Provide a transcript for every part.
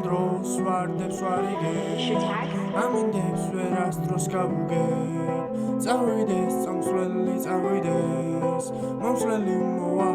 dros vardebs varigeb amindes veras dros gavugeb წავიდეს წამსვლელი წავიდეს მომსვლელი მოვა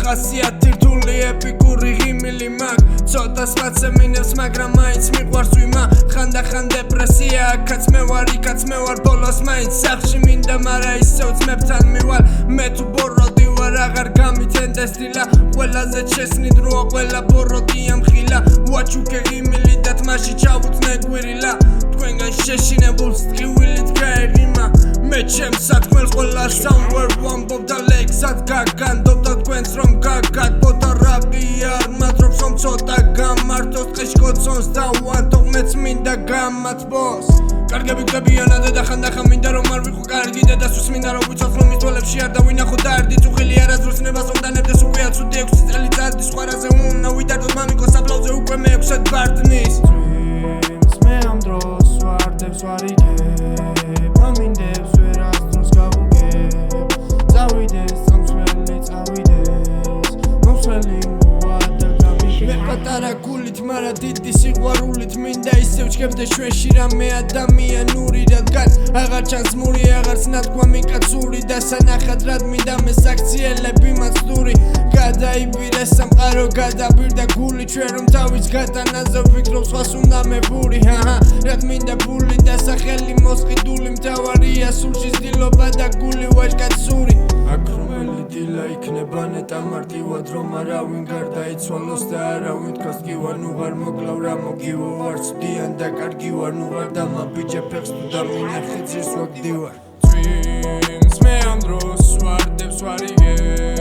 ხასიათი რთული ეპიკური ღიმილი მაგ ცოტას მაცემინებს მაგრამ მაინც მიყვარს ვიმა ხანდახან დეპრესია კაც მე ვარ ბოლოს მაინც სახში მინდა მარა ისევ ძმებთან მივალ მე თუ ბოროდი ვარ აღარ გამითენდეს დილა ყველაზე ჩესნით როა ყველა ბოროტია მხილა ვაჩუკე ღიმილი და თმაში ჩავუთნე გვირილა თქვენგან შეშინებულს ტყივილით გაეღიმა მე ჩემს სათქმელს ყველა somewhere ვამბობ და ლექსად გაგანდობ და თქვენს რომ გაგატბოთ რაპი არ მატრობს რომ ცოტა გამართოს ტყეში კოცონს და ვანტობ მეც მინდა გამათბოს კარგები გდებიან და ხანდახან მინდა რომ არ ვიყო კარგი დედასთვის მინდა რომ ვიცოცხლო მის თვალებში არ დავინახო და არ დიწუხილი არასდროს ნებას რომ დანებდეს უკვე აცუდი 6 წელიწადის სხვარაზე უნდა ვიდარდოთ მამიკოს აბლავზე უკვე მე 6-ად ბარდნის წვიმს მე ამ დროს ვარდებს ვარიგებ ამინდებს ვერასდროს გავუგებ წავიდეს წამსვლელი წავიდეს მომსვლელი მოვა და გამიშე მე პატარა გულით მარა დიდი სიყვარულით მინდა ისევ ჩქებდეს ჩვენში რამე ადამიანური რადგან აღარ ჩანს მური აღარც ნათქვამი კაცური და სანახად რად მინდა მე საქციელები მაცდური გადაიბირე სამყარო გადაბირდა გული ჩვენ რომ თავის გატანაზე ვფიქრობ სხვას უნდა მებური რად მინდა ბული და სახელი მოსყიდული მთავარია სულში ცდილობა და გული ვაჟკაცური აქ რომელი დილა იქნება ნეტა მარტივად რომ არავინ გარდაიცვალოს და არავინ თქოს კი ვარ ნუ ვარ მოკლავ რა მოგივო ვარ ცუდიან და კარგი ვარ ნუ ვარ და მაბიჯე ფეხს თუ დამინახე ძირს ვაგდივარ წვიმს მე ამ დროს ვარდებს ვარიგებ